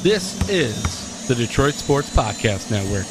This is the Detroit Sports Podcast Network.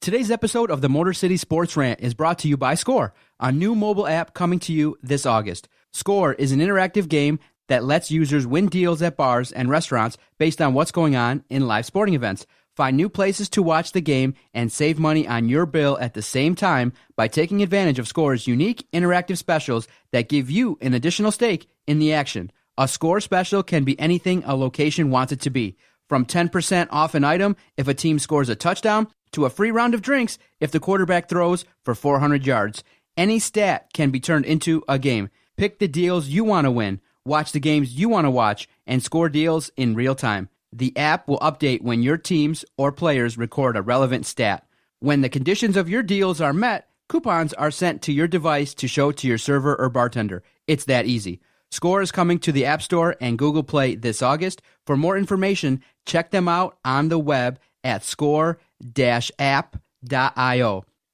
Today's episode of the Motor City Sports Rant is brought to you by Score, a new mobile app coming to you this August. Score is an interactive game that lets users win deals at bars and restaurants based on what's going on in live sporting events. Find new places to watch the game and save money on your bill at the same time by taking advantage of Score's unique interactive specials that give you an additional stake in the action. A Score special can be anything a location wants it to be, from 10% off an item if a team scores a touchdown to a free round of drinks if the quarterback throws for 400 yards. Any stat can be turned into a game. Pick the deals you want to win, watch the games you want to watch, and score deals in real time. The app will update when your teams or players record a relevant stat. When the conditions of your deals are met, coupons are sent to your device to show to your server or bartender. It's that easy. Score is coming to the App Store and Google Play this August. For more information, check them out on the web at score-app.io.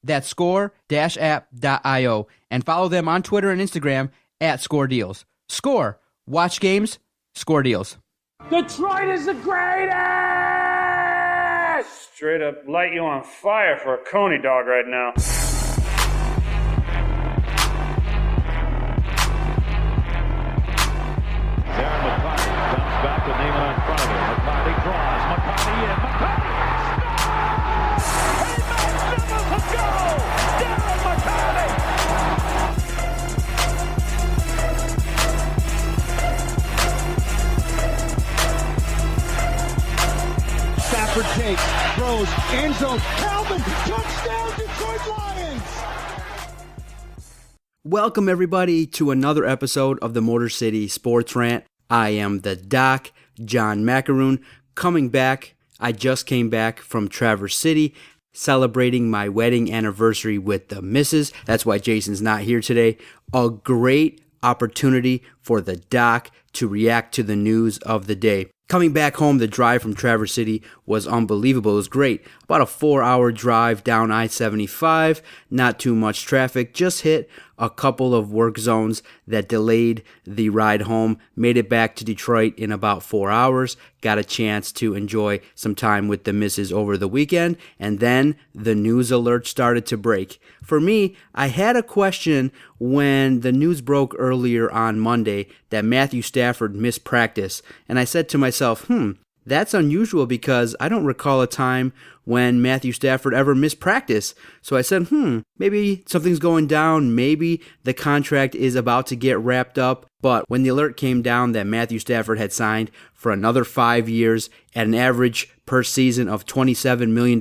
That's score-app.io. And follow them on Twitter and Instagram at ScoreDeals. Score. Watch games. Score deals. Detroit is the greatest! Straight up light you on fire for a Coney dog right now. Darren McCarty comes back with Neiman in front of him. McCarty draws. McCarty in. McCarty scores! He makes them a goal! Darren McCarty! Stafford takes, throws, end zone, Calvin, touchdown, Detroit Lions! Welcome, everybody, to another episode of the Motor City Sports Rant. I am the Doc, John Macaroon, coming back. I just came back from Traverse City, celebrating my wedding anniversary with the missus. That's why Jason's not here today. A great opportunity for the Doc to react to the news of the day. Coming back home, the drive from Traverse City was unbelievable. It was great. About a 4-hour drive down I-75, not too much traffic, just hit a couple of work zones that delayed the ride home, made it back to Detroit in about 4 hours, got a chance to enjoy some time with the missus over the weekend, and then the news alert started to break. For me, I had a question when the news broke earlier on Monday that Matthew Stafford missed practice, and I said to myself, that's unusual because I don't recall a time when Matthew Stafford ever missed practice. So I said, maybe something's going down. Maybe the contract is about to get wrapped up. But when the alert came down that Matthew Stafford had signed for another 5 years at an average per season of $27 million,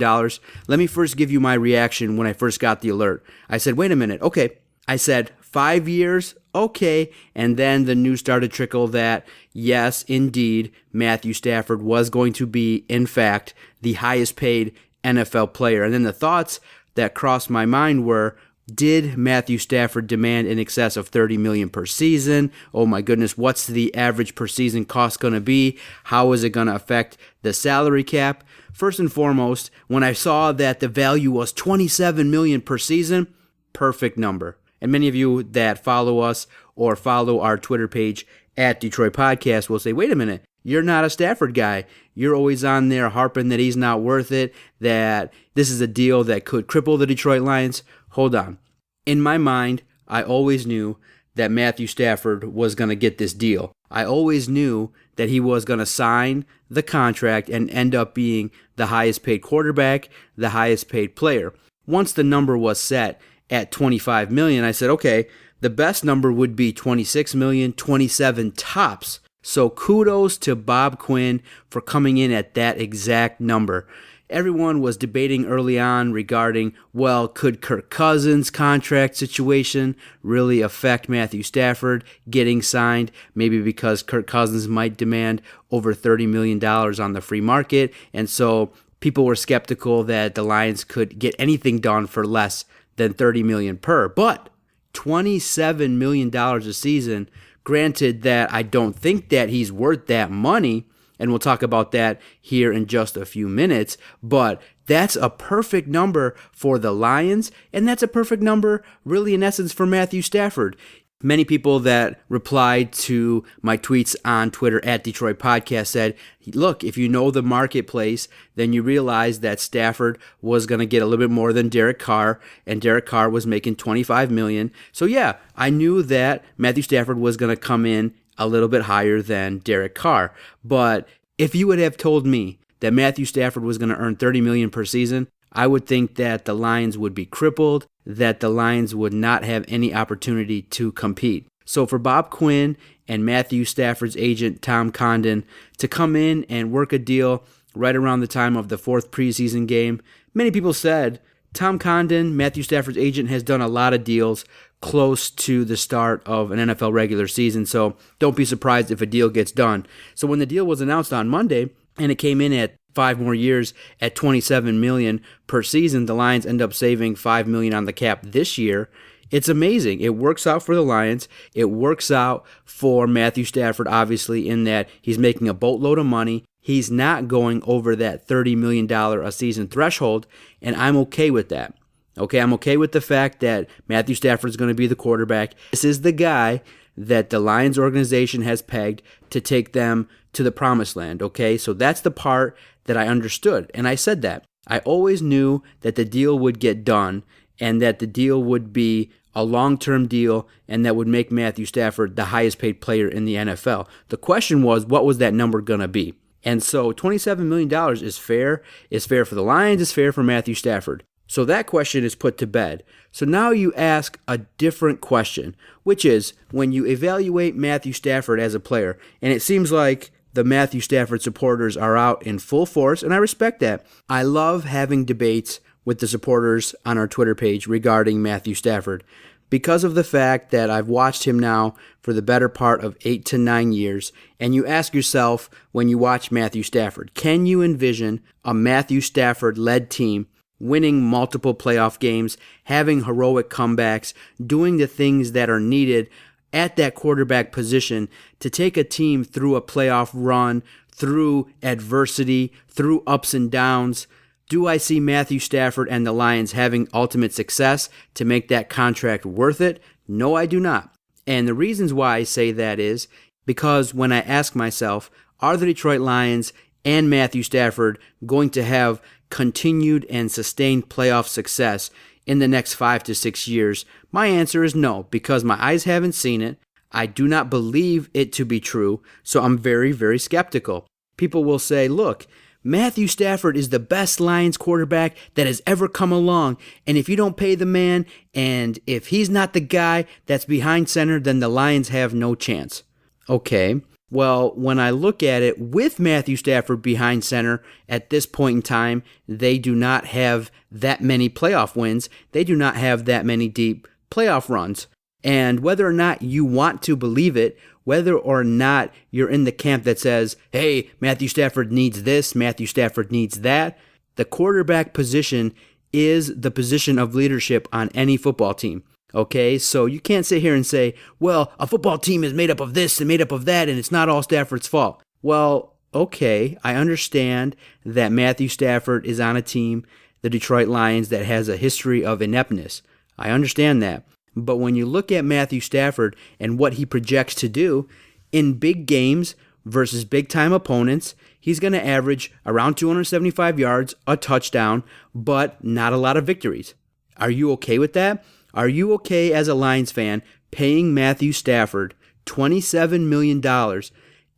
let me first give you my reaction when I first got the alert. I said, wait a minute. Okay. I said, 5 years, okay, and then the news started to trickle that, yes, indeed, Matthew Stafford was going to be, in fact, the highest paid NFL player. And then the thoughts that crossed my mind were, did Matthew Stafford demand in excess of $30 million per season? Oh my goodness, what's the average per season cost going to be? How is it going to affect the salary cap? First and foremost, when I saw that the value was $27 million per season, perfect number. And many of you that follow us or follow our Twitter page at Detroit Podcast will say, wait a minute, you're not a Stafford guy. You're always on there harping that he's not worth it, that this is a deal that could cripple the Detroit Lions. Hold on. In my mind, I always knew that Matthew Stafford was going to get this deal. I always knew that he was going to sign the contract and end up being the highest paid quarterback, the highest paid player. Once the number was set at $25 million, I said, okay, the best number would be $26 million, 27 tops. So kudos to Bob Quinn for coming in at that exact number. Everyone was debating early on regarding, well, could Kirk Cousins' contract situation really affect Matthew Stafford getting signed? Maybe because Kirk Cousins might demand over $30 million on the free market. And so people were skeptical that the Lions could get anything done for less than $30 million per. But $27 million a season, granted that I don't think that he's worth that money, and we'll talk about that here in just a few minutes, but that's a perfect number for the Lions, and that's a perfect number, really, in essence, for Matthew Stafford. Many people that replied to my tweets on Twitter at Detroit Podcast said, look, if you know the marketplace, then you realize that Stafford was going to get a little bit more than Derek Carr, and Derek Carr was making $25 million. So yeah, I knew that Matthew Stafford was going to come in a little bit higher than Derek Carr. But if you would have told me that Matthew Stafford was going to earn $30 million per season, I would think that the Lions would be crippled, that the Lions would not have any opportunity to compete. So for Bob Quinn and Matthew Stafford's agent, Tom Condon, to come in and work a deal right around the time of the fourth preseason game, many people said Tom Condon, Matthew Stafford's agent, has done a lot of deals close to the start of an NFL regular season, so don't be surprised if a deal gets done. So when the deal was announced on Monday, and it came in at 5 more years at $27 million per season, the Lions end up saving $5 million on the cap this year. It's amazing. It works out for the Lions. It works out for Matthew Stafford, obviously, in that he's making a boatload of money. He's not going over that $30 million a season threshold, and I'm okay with that. Okay, I'm okay with the fact that Matthew Stafford is going to be the quarterback. This is the guy that the Lions organization has pegged to take them to the promised land, okay? So that's the part that I understood, and I said that. I always knew that the deal would get done and that the deal would be a long-term deal and that would make Matthew Stafford the highest paid player in the NFL. The question was, what was that number going to be? And so $27 million is fair. It's fair for the Lions. It's fair for Matthew Stafford. So that question is put to bed. So now you ask a different question, which is when you evaluate Matthew Stafford as a player, and it seems like the Matthew Stafford supporters are out in full force, and I respect that. I love having debates with the supporters on our Twitter page regarding Matthew Stafford because of the fact that I've watched him now for the better part of 8 to 9 years, and you ask yourself when you watch Matthew Stafford, can you envision a Matthew Stafford-led team winning multiple playoff games, having heroic comebacks, doing the things that are needed at that quarterback position to take a team through a playoff run, through adversity, through ups and downs? Do I see Matthew Stafford and the Lions having ultimate success to make that contract worth it? No, I do not. And the reasons why I say that is because when I ask myself, are the Detroit Lions and Matthew Stafford going to have continued and sustained playoff success in the next 5 to 6 years? My answer is no, because my eyes haven't seen it. I do not believe it to be true, so I'm very, very skeptical. People will say, look, Matthew Stafford is the best Lions quarterback that has ever come along, and if you don't pay the man, and if he's not the guy that's behind center, then the Lions have no chance. Okay, well, when I look at it with Matthew Stafford behind center at this point in time, they do not have that many playoff wins. They do not have that many deep playoff runs. And whether or not you want to believe it, whether or not you're in the camp that says, hey, Matthew Stafford needs this, Matthew Stafford needs that, the quarterback position is the position of leadership on any football team. Okay, so you can't sit here and say, well, a football team is made up of this and made up of that, and it's not all Stafford's fault. Well, okay, I understand that Matthew Stafford is on a team, the Detroit Lions, that has a history of ineptness. I understand that. But when you look at Matthew Stafford and what he projects to do in big games versus big-time opponents, he's going to average around 275 yards, a touchdown, but not a lot of victories. Are you okay with that? Are you okay as a Lions fan paying Matthew Stafford $27 million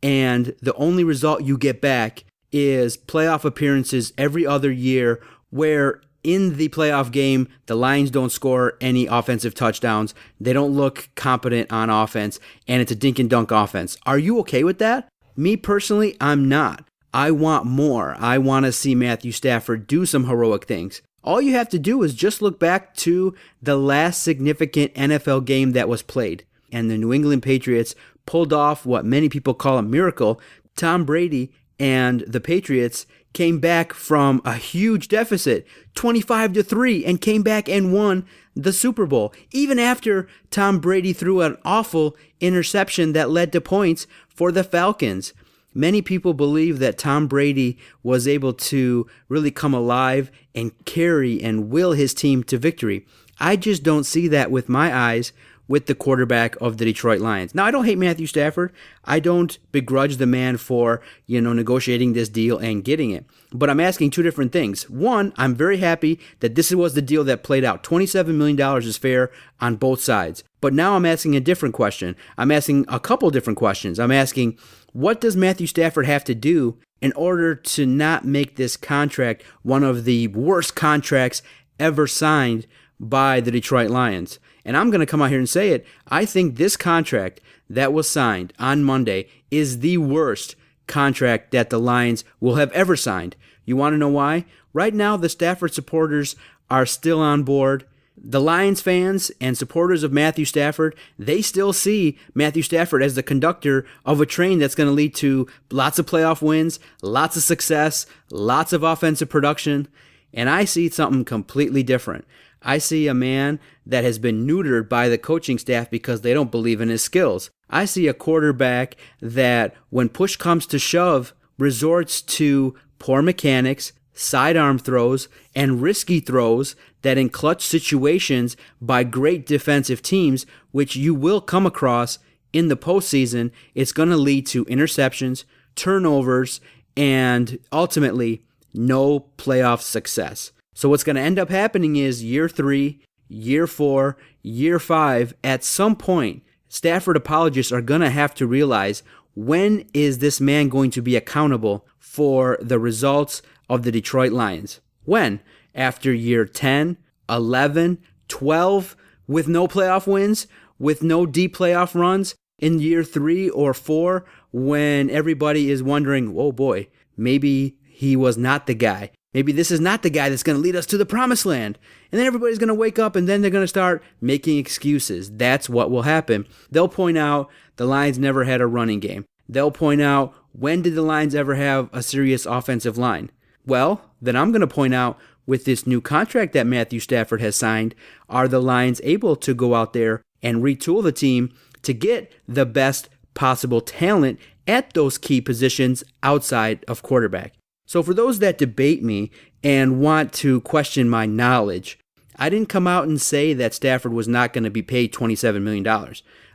and the only result you get back is playoff appearances every other year where in the playoff game the Lions don't score any offensive touchdowns, they don't look competent on offense, and it's a dink and dunk offense? Are you okay with that? Me personally, I'm not. I want more. I want to see Matthew Stafford do some heroic things. All you have to do is just look back to the last significant NFL game that was played, and the New England Patriots pulled off what many people call a miracle. Tom Brady and the Patriots came back from a huge deficit, 25-3, and came back and won the Super Bowl, even after Tom Brady threw an awful interception that led to points for the Falcons. Many people believe that Tom Brady was able to really come alive and carry and will his team to victory. I just don't see that with my eyes with the quarterback of the Detroit Lions. Now, I don't hate Matthew Stafford. I don't begrudge the man for, negotiating this deal and getting it. But I'm asking two different things. One, I'm very happy that this was the deal that played out. $27 million is fair on both sides. But now I'm asking a different question. I'm asking a couple different questions. I'm asking, what does Matthew Stafford have to do in order to not make this contract one of the worst contracts ever signed by the Detroit Lions? And I'm going to come out here and say it. I think this contract that was signed on Monday is the worst contract that the Lions will have ever signed. You want to know why? Right now, the Stafford supporters are still on board. The Lions fans and supporters of Matthew Stafford, they still see Matthew Stafford as the conductor of a train that's going to lead to lots of playoff wins, lots of success, lots of offensive production. And I see something completely different. I see a man that has been neutered by the coaching staff because they don't believe in his skills. I see a quarterback that, when push comes to shove, resorts to poor mechanics, sidearm throws, and risky throws that in clutch situations by great defensive teams, which you will come across in the postseason, it's going to lead to interceptions, turnovers, and ultimately no playoff success. So what's going to end up happening is year 3, year 4, year 5, at some point, Stafford apologists are going to have to realize, when is this man going to be accountable for the results of the Detroit Lions? When? After year 10, 11, 12, with no playoff wins, with no deep playoff runs, in year 3 or 4, when everybody is wondering, oh boy, maybe he was not the guy. Maybe this is not the guy that's going to lead us to the promised land. And then everybody's going to wake up and then they're going to start making excuses. That's what will happen. They'll point out the Lions never had a running game. They'll point out, when did the Lions ever have a serious offensive line? Well, then I'm going to point out, with this new contract that Matthew Stafford has signed, are the Lions able to go out there and retool the team to get the best possible talent at those key positions outside of quarterback? So for those that debate me and want to question my knowledge, I didn't come out and say that Stafford was not going to be paid $27 million.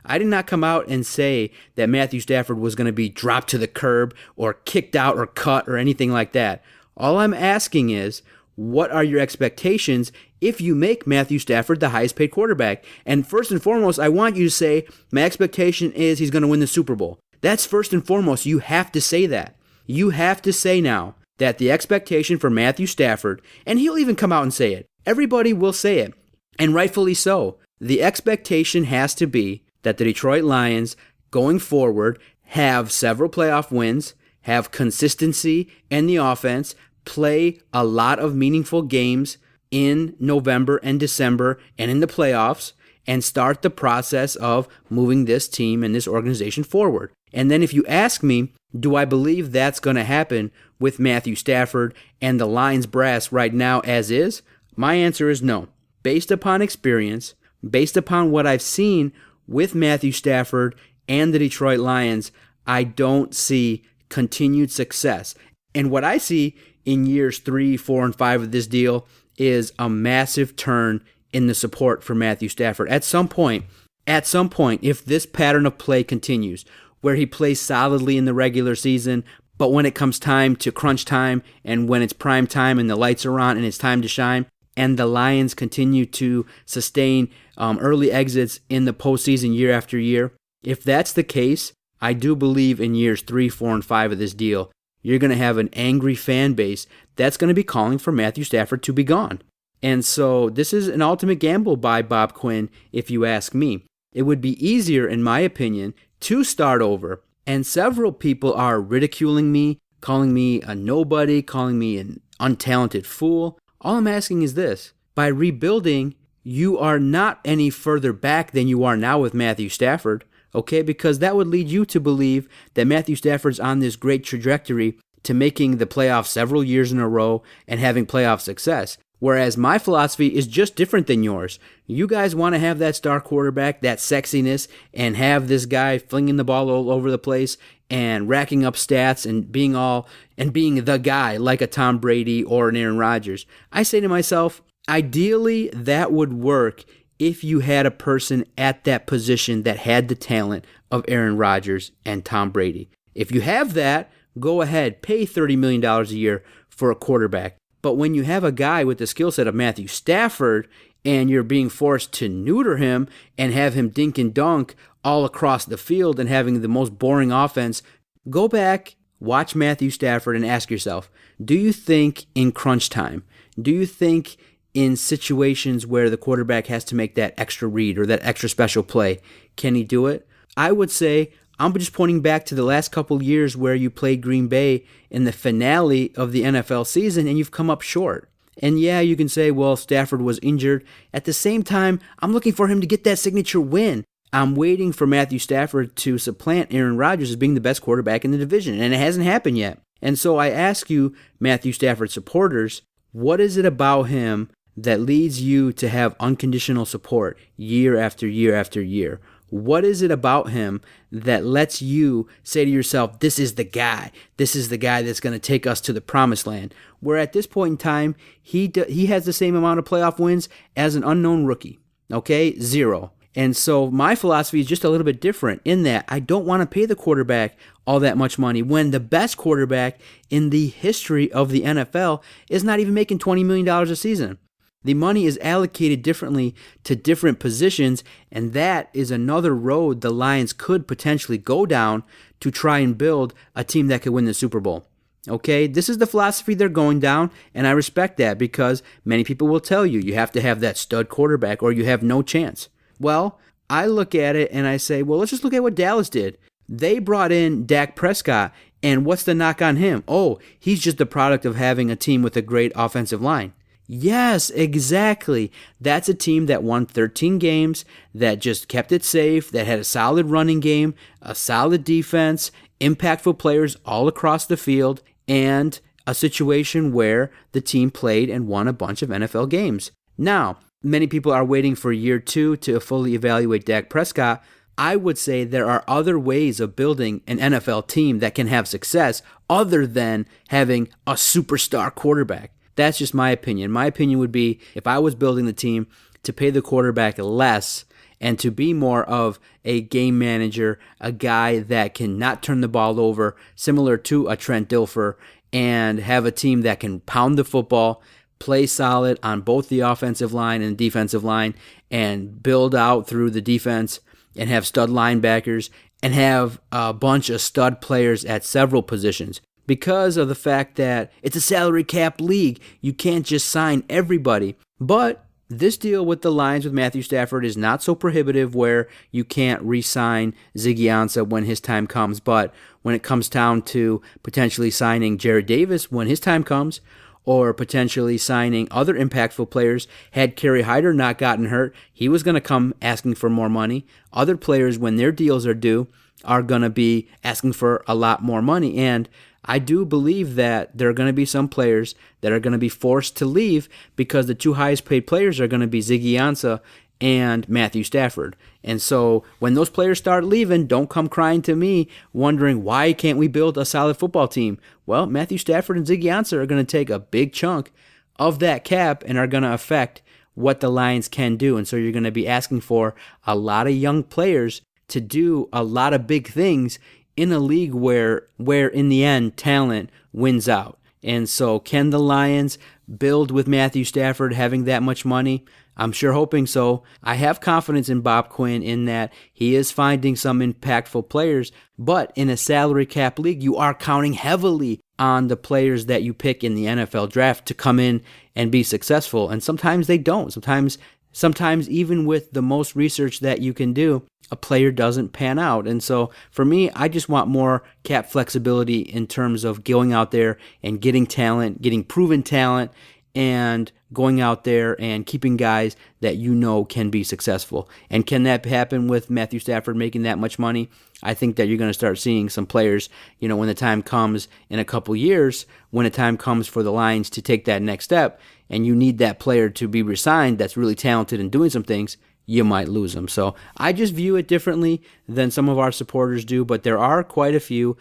I did not come out and say that Matthew Stafford was going to be dropped to the curb or kicked out or cut or anything like that. All I'm asking is, what are your expectations if you make Matthew Stafford the highest paid quarterback? And first and foremost, I want you to say, my expectation is he's going to win the Super Bowl. That's first and foremost. You have to say that. You have to say now that the expectation for Matthew Stafford, and he'll even come out and say it, everybody will say it, and rightfully so, the expectation has to be that the Detroit Lions, going forward, have several playoff wins, have consistency in the offense, play a lot of meaningful games in November and December and in the playoffs, and start the process of moving this team and this organization forward. And then if you ask me, do I believe that's going to happen with Matthew Stafford and the Lions brass right now as is? My answer is no. Based upon experience, based upon what I've seen with Matthew Stafford and the Detroit Lions, I don't see continued success. And what I see in years 3, 4, and 5 of this deal is a massive turn in the support for Matthew Stafford. At some point, if this pattern of play continues, where he plays solidly in the regular season, but when it comes time to crunch time and when it's prime time and the lights are on and it's time to shine, and the Lions continue to sustain early exits in the postseason year after year, if that's the case, I do believe in years 3, 4, and 5 of this deal, you're going to have an angry fan base that's going to be calling for Matthew Stafford to be gone. And so this is an ultimate gamble by Bob Quinn, if you ask me. It would be easier, in my opinion, to start over. And several people are ridiculing me, calling me a nobody, calling me an untalented fool. All I'm asking is this. By rebuilding, you are not any further back than you are now with Matthew Stafford, okay? Because that would lead you to believe that Matthew Stafford's on this great trajectory to making the playoffs several years in a row and having playoff success. Whereas my philosophy is just different than yours. You guys want to have that star quarterback, that sexiness, and have this guy flinging the ball all over the place and racking up stats and being the guy like a Tom Brady or an Aaron Rodgers. I say to myself, ideally that would work if you had a person at that position that had the talent of Aaron Rodgers and Tom Brady. If you have that, go ahead, pay $30 million a year for a quarterback. But when you have a guy with the skill set of Matthew Stafford and you're being forced to neuter him and have him dink and dunk all across the field and having the most boring offense, go back, watch Matthew Stafford and ask yourself, do you think in crunch time, do you think in situations where the quarterback has to make that extra read or that extra special play, can he do it? I would say, I'm just pointing back to the last couple years where you played Green Bay in the finale of the NFL season and you've come up short. And yeah, you can say, well, Stafford was injured. At the same time, I'm looking for him to get that signature win. I'm waiting for Matthew Stafford to supplant Aaron Rodgers as being the best quarterback in the division, and it hasn't happened yet. And so I ask you, Matthew Stafford supporters, what is it about him that leads you to have unconditional support year after year after year? What is it about him that lets you say to yourself, this is the guy. This is the guy that's going to take us to the promised land. Where at this point in time, he has the same amount of playoff wins as an unknown rookie. Okay? 0. And so my philosophy is just a little bit different in that I don't want to pay the quarterback all that much money when the best quarterback in the history of the NFL is not even making $20 million a season. The money is allocated differently to different positions, and that is another road the Lions could potentially go down to try and build a team that could win the Super Bowl. Okay, this is the philosophy they're going down, and I respect that because many people will tell you have to have that stud quarterback or you have no chance. Well, I look at it and I say, well, let's just look at what Dallas did. They brought in Dak Prescott, and what's the knock on him? Oh, he's just the product of having a team with a great offensive line. Yes, exactly. That's a team that won 13 games, that just kept it safe, that had a solid running game, a solid defense, impactful players all across the field, and a situation where the team played and won a bunch of NFL games. Now, many people are waiting for year 2 to fully evaluate Dak Prescott. I would say there are other ways of building an NFL team that can have success other than having a superstar quarterback. That's just my opinion. My opinion would be, if I was building the team, to pay the quarterback less and to be more of a game manager, a guy that can not turn the ball over, similar to a Trent Dilfer, and have a team that can pound the football, play solid on both the offensive line and defensive line, and build out through the defense and have stud linebackers and have a bunch of stud players at several positions. Because of the fact that it's a salary cap league, you can't just sign everybody. But this deal with the Lions with Matthew Stafford is not so prohibitive where you can't re-sign Ziggy Ansah when his time comes. But when it comes down to potentially signing Jared Davis when his time comes, or potentially signing other impactful players, had Kerry Hyder not gotten hurt, he was going to come asking for more money. Other players, when their deals are due, are going to be asking for a lot more money. And I do believe that there are going to be some players that are going to be forced to leave because the two highest paid players are going to be Ziggy Ansah and Matthew Stafford. And so when those players start leaving, don't come crying to me wondering, why can't we build a solid football team? Well, Matthew Stafford and Ziggy Ansah are going to take a big chunk of that cap and are going to affect what the Lions can do. And so you're going to be asking for a lot of young players to do a lot of big things in a league where in the end talent wins out. And so can the Lions build with Matthew Stafford having that much money? I'm sure hoping so. I have confidence in Bob Quinn in that he is finding some impactful players, but in a salary cap league, you are counting heavily on the players that you pick in the NFL draft to come in and be successful. And sometimes they don't. Sometimes even with the most research that you can do, a player doesn't pan out. And so for me, I just want more cap flexibility in terms of going out there and getting talent, getting proven talent, and going out there and keeping guys that you know can be successful. And can that happen with Matthew Stafford making that much money? I think that you're going to start seeing some players, when the time comes in a couple years, when the time comes for the Lions to take that next step, and you need that player to be re-signed that's really talented and doing some things, you might lose them. So I just view it differently than some of our supporters do, but there are quite a few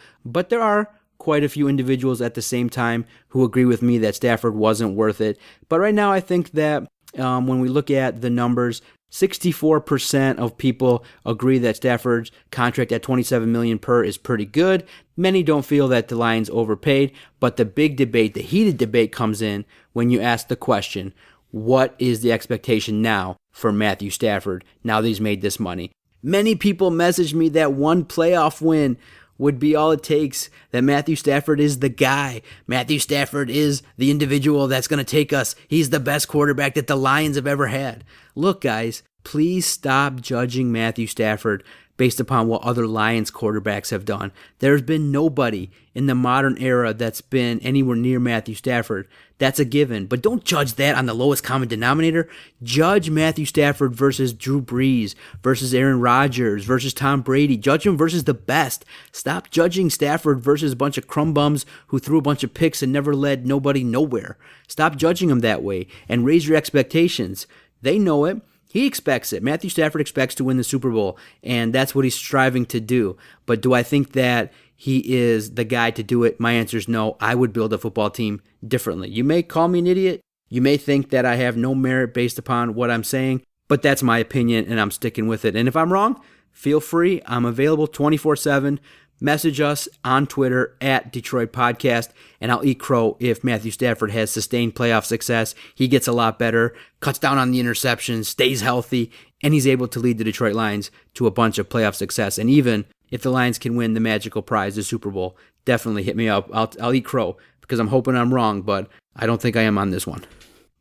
individuals at the same time who agree with me that Stafford wasn't worth it. But right now I think that when we look at the numbers, 64% of people agree that Stafford's contract at $27 million per is pretty good. Many don't feel that the Lions overpaid, but the big debate, the heated debate comes in when you ask the question, what is the expectation now for Matthew Stafford now that he's made this money? Many people messaged me that one playoff win would be all it takes, that Matthew Stafford is the guy. Matthew Stafford is the individual that's going to take us. He's the best quarterback that the Lions have ever had. Look, guys, please stop judging Matthew Stafford based upon what other Lions quarterbacks have done. There's been nobody in the modern era that's been anywhere near Matthew Stafford. That's a given. But don't judge that on the lowest common denominator. Judge Matthew Stafford versus Drew Brees, versus Aaron Rodgers, versus Tom Brady. Judge him versus the best. Stop judging Stafford versus a bunch of crumb bums who threw a bunch of picks and never led nobody nowhere. Stop judging him that way and raise your expectations. They know it. He expects it. Matthew Stafford expects to win the Super Bowl, and that's what he's striving to do. But do I think that he is the guy to do it? My answer is no. I would build a football team differently. You may call me an idiot. You may think that I have no merit based upon what I'm saying, but that's my opinion, and I'm sticking with it. And if I'm wrong, feel free. I'm available 24/7. Message us on Twitter at Detroit Podcast, and I'll eat crow if Matthew Stafford has sustained playoff success. He gets a lot better, cuts down on the interceptions, stays healthy, and he's able to lead the Detroit Lions to a bunch of playoff success. And even if the Lions can win the magical prize, the Super Bowl, definitely hit me up. I'll eat crow because I'm hoping I'm wrong, but I don't think I am on this one.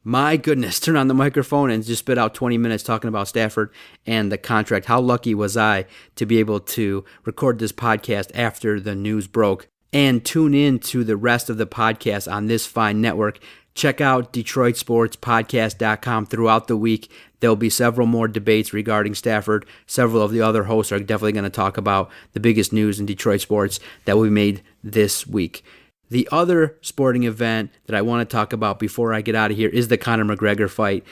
My goodness, turn on the microphone and just spit out 20 minutes talking about Stafford and the contract. How lucky was I to be able to record this podcast after the news broke? And tune in to the rest of the podcast on this fine network. Check out DetroitSportsPodcast.com throughout the week. There'll be several more debates regarding Stafford. Several of the other hosts are definitely going to talk about the biggest news in Detroit sports that we made this week. The other sporting event that I want to talk about before I get out of here is the Conor McGregor fight.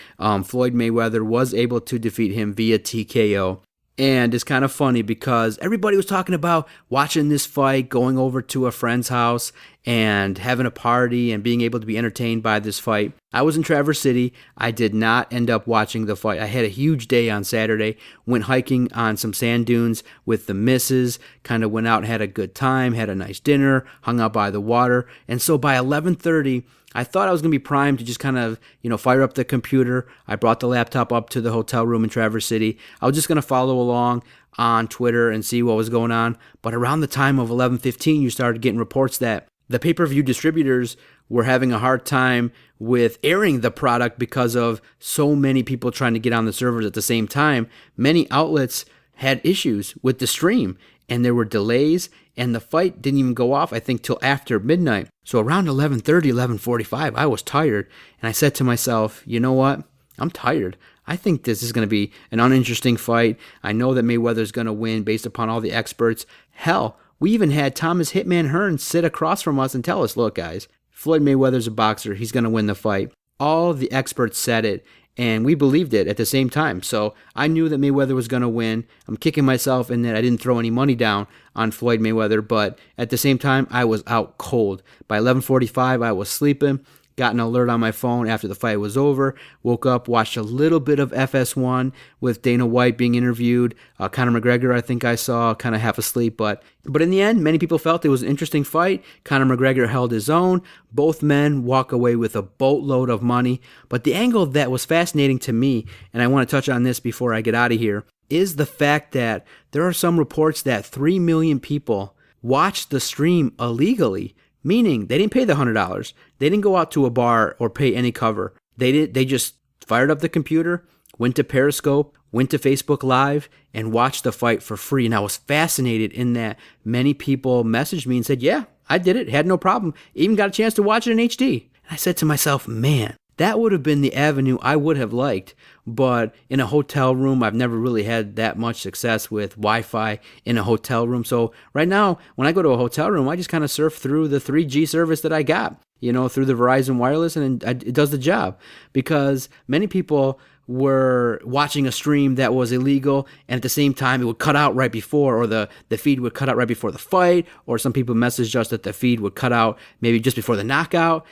Floyd Mayweather was able to defeat him via TKO. And it's kind of funny because everybody was talking about watching this fight, going over to a friend's house and having a party and being able to be entertained by this fight. I was in Traverse City. I did not end up watching the fight. I had a huge day on Saturday, went hiking on some sand dunes with the missus, kind of went out and had a good time, had a nice dinner, hung out by the water. And so by 11:30, I thought I was going to be primed to just kind of, fire up the computer. I brought the laptop up to the hotel room in Traverse City. I was just going to follow along on Twitter and see what was going on. But around the time of 11:15, you started getting reports that the pay-per-view distributors were having a hard time with airing the product because of so many people trying to get on the servers at the same time. Many outlets had issues with the stream, and there were delays, and the fight didn't even go off, I think, till after midnight. So around 11:30, 11:45, I was tired, and I said to myself, you know what? I'm tired. I think this is going to be an uninteresting fight. I know that Mayweather's going to win based upon all the experts. Hell, we even had Thomas Hitman Hearns sit across from us and tell us, look, guys, Floyd Mayweather's a boxer. He's going to win the fight. All the experts said it, and we believed it at the same time. So I knew that Mayweather was going to win. I'm kicking myself in that I didn't throw any money down on Floyd Mayweather, but at the same time, I was out cold. By 11:45, I was sleeping. Got an alert on my phone after the fight was over. Woke up, watched a little bit of FS1 with Dana White being interviewed. Conor McGregor, I think I saw, kind of half asleep. But in the end, many people felt it was an interesting fight. Conor McGregor held his own. Both men walk away with a boatload of money. But the angle that was fascinating to me, and I want to touch on this before I get out of here, is the fact that there are some reports that 3 million people watched the stream illegally. Meaning, they didn't pay the $100. They didn't go out to a bar or pay any cover. They just fired up the computer, went to Periscope, went to Facebook Live, and watched the fight for free. And I was fascinated in that many people messaged me and said, yeah, I did it, had no problem. Even got a chance to watch it in HD. And I said to myself, man, that would have been the avenue I would have liked. But in a hotel room, I've never really had that much success with Wi-Fi in a hotel room. So right now, when I go to a hotel room, I just kind of surf through the 3G service that I got, through the Verizon Wireless, and it does the job. Because many people were watching a stream that was illegal, and at the same time, it would cut out right before, or the feed would cut out right before the fight, or some people messaged us that the feed would cut out maybe just before the knockout.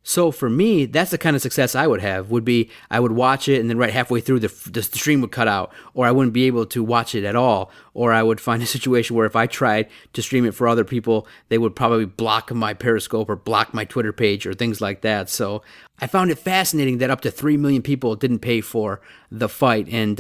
So for me, that's the kind of success I would have, would be I would watch it and then right halfway through the stream would cut out, or I wouldn't be able to watch it at all, or I would find a situation where if I tried to stream it for other people, they would probably block my Periscope or block my Twitter page or things like that. So I found it fascinating that up to 3 million people didn't pay for the fight. And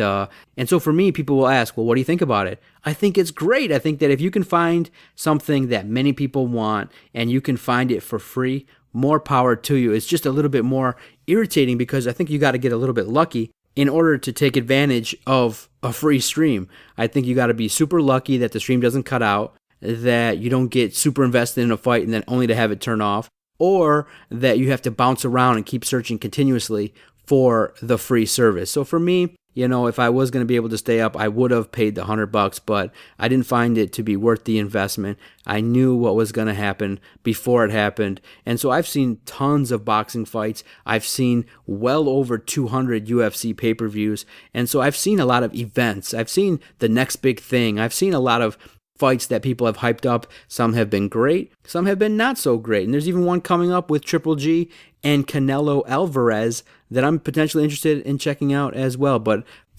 so for me, people will ask, well, what do you think about it? I think it's great. I think that if you can find something that many people want and you can find it for free, more power to you. It's just a little bit more irritating because I think you got to get a little bit lucky in order to take advantage of a free stream. I think you got to be super lucky that the stream doesn't cut out, that you don't get super invested in a fight and then only to have it turn off, or that you have to bounce around and keep searching continuously for the free service. So for me, if I was going to be able to stay up, I would have paid the $100, but I didn't find it to be worth the investment. I knew what was going to happen before it happened. And so I've seen tons of boxing fights. I've seen well over 200 UFC pay-per-views. And so I've seen a lot of events. I've seen the next big thing. I've seen a lot of fights that people have hyped up. Some have been great. Some have been not so great. And there's even one coming up with Triple G and Canelo Alvarez that I'm potentially interested in checking out as well.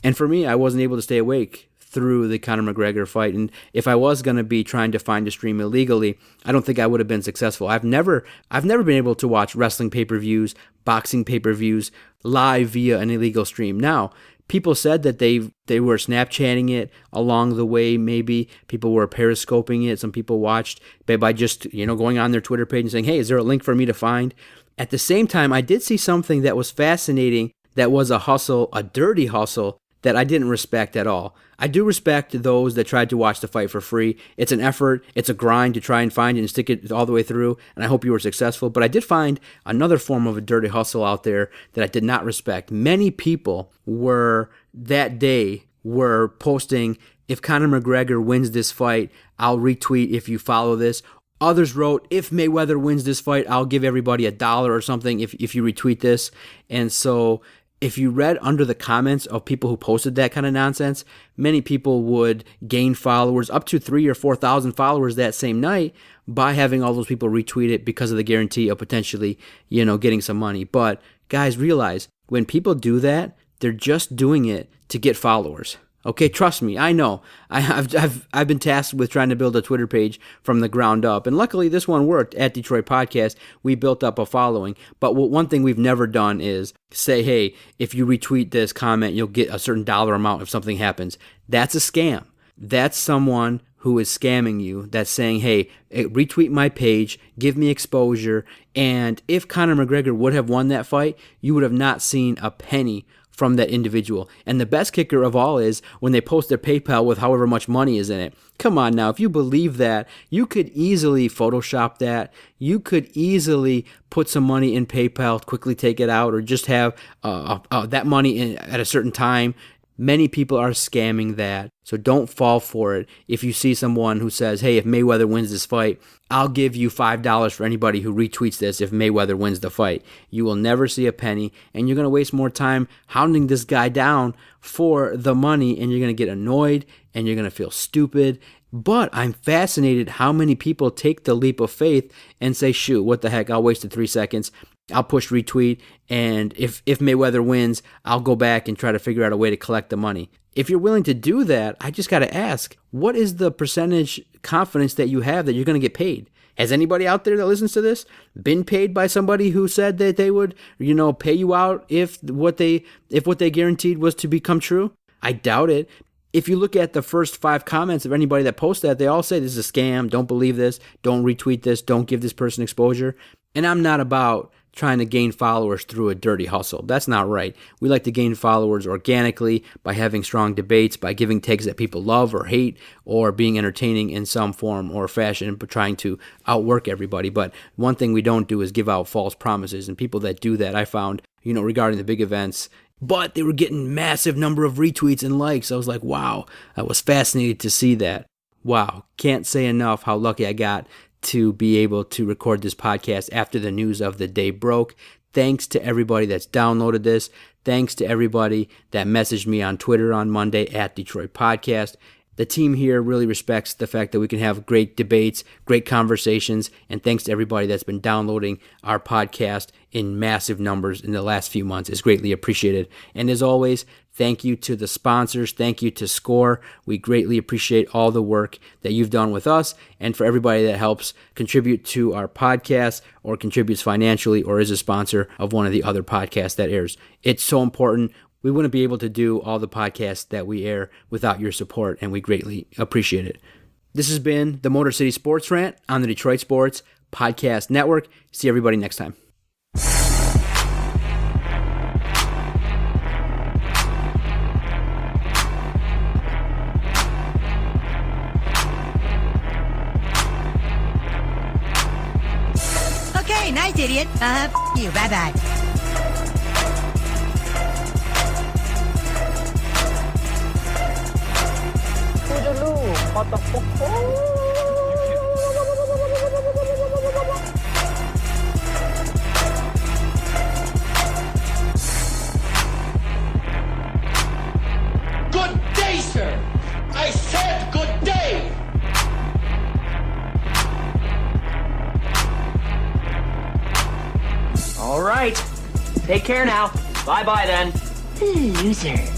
And for me, I wasn't able to stay awake through the Conor McGregor fight. And if I was going to be trying to find a stream illegally, I don't think I would have been successful. I've never been able to watch wrestling pay-per-views, boxing pay-per-views live via an illegal stream. Now, people said that they were Snapchatting it along the way. Maybe people were periscoping it. Some people watched by just going on their Twitter page and saying, hey, is there a link for me to find? At the same time, I did see something that was fascinating, that was a hustle, a dirty hustle, that I didn't respect at all. I do respect those that tried to watch the fight for free. It's an effort, it's a grind to try and find it and stick it all the way through, and I hope you were successful. But I did find another form of a dirty hustle out there that I did not respect. Many people that day were posting, if Conor McGregor wins this fight, I'll retweet if you follow this. Others wrote, if Mayweather wins this fight, I'll give everybody $1 or something if you retweet this. And so if you read under the comments of people who posted that kind of nonsense, many people would gain followers, up to 3,000 or 4,000 followers that same night, by having all those people retweet it because of the guarantee of potentially, getting some money. But guys, realize when people do that, they're just doing it to get followers. Okay, trust me, I know. I've been tasked with trying to build a Twitter page from the ground up, and luckily this one worked. At Detroit Podcast, we built up a following. But one thing we've never done is say, hey, if you retweet this comment, you'll get a certain dollar amount if something happens. That's a scam. That's someone who is scamming you, that's saying, hey, retweet my page, give me exposure, and if Conor McGregor would have won that fight, you would have not seen a penny from that individual. And the best kicker of all is when they post their PayPal with however much money is in it. Come on now, if you believe that, you could easily Photoshop that. You could easily put some money in PayPal, quickly take it out, or just have that money at a certain time. Many people are scamming that, so don't fall for it. If you see someone who says, hey, if Mayweather wins this fight, I'll give you $5 for anybody who retweets this if Mayweather wins the fight. You will never see a penny, and you're going to waste more time hounding this guy down for the money, and you're going to get annoyed, and you're going to feel stupid. But I'm fascinated how many people take the leap of faith and say, shoot, what the heck, I'll waste the 3 seconds. I'll push retweet, and if Mayweather wins, I'll go back and try to figure out a way to collect the money. If you're willing to do that, I just got to ask, what is the percentage confidence that you have that you're going to get paid? Has anybody out there that listens to this been paid by somebody who said that they would, pay you out if what they guaranteed was to become true? I doubt it. If you look at the first 5 comments of anybody that posts that, they all say this is a scam, don't believe this, don't retweet this, don't give this person exposure. And I'm not about trying to gain followers through a dirty hustle. That's not right. We like to gain followers organically by having strong debates, by giving takes that people love or hate, or being entertaining in some form or fashion, but trying to outwork everybody. But one thing we don't do is give out false promises. And people that do that, I found, regarding the big events, but they were getting massive number of retweets and likes. I was like, wow, I was fascinated to see that. Wow, can't say enough how lucky I got to be able to record this podcast after the news of the day broke. Thanks to everybody that's downloaded this. Thanks to everybody that messaged me on Twitter on Monday at Detroit Podcast. The team here really respects the fact that we can have great debates, great conversations, and thanks to everybody that's been downloading our podcast in massive numbers in the last few months. It's greatly appreciated. And as always, thank you to the sponsors. Thank you to Score. We greatly appreciate all the work that you've done with us, and for everybody that helps contribute to our podcast or contributes financially or is a sponsor of one of the other podcasts that airs. It's so important. We wouldn't be able to do all the podcasts that we air without your support, and we greatly appreciate it. This has been the Motor City Sports Rant on the Detroit Sports Podcast Network. See everybody next time. Okay, nice idiot. You. Bye-bye. Good day, sir. I said good day. All right. Take care now. Bye-bye then. Loser.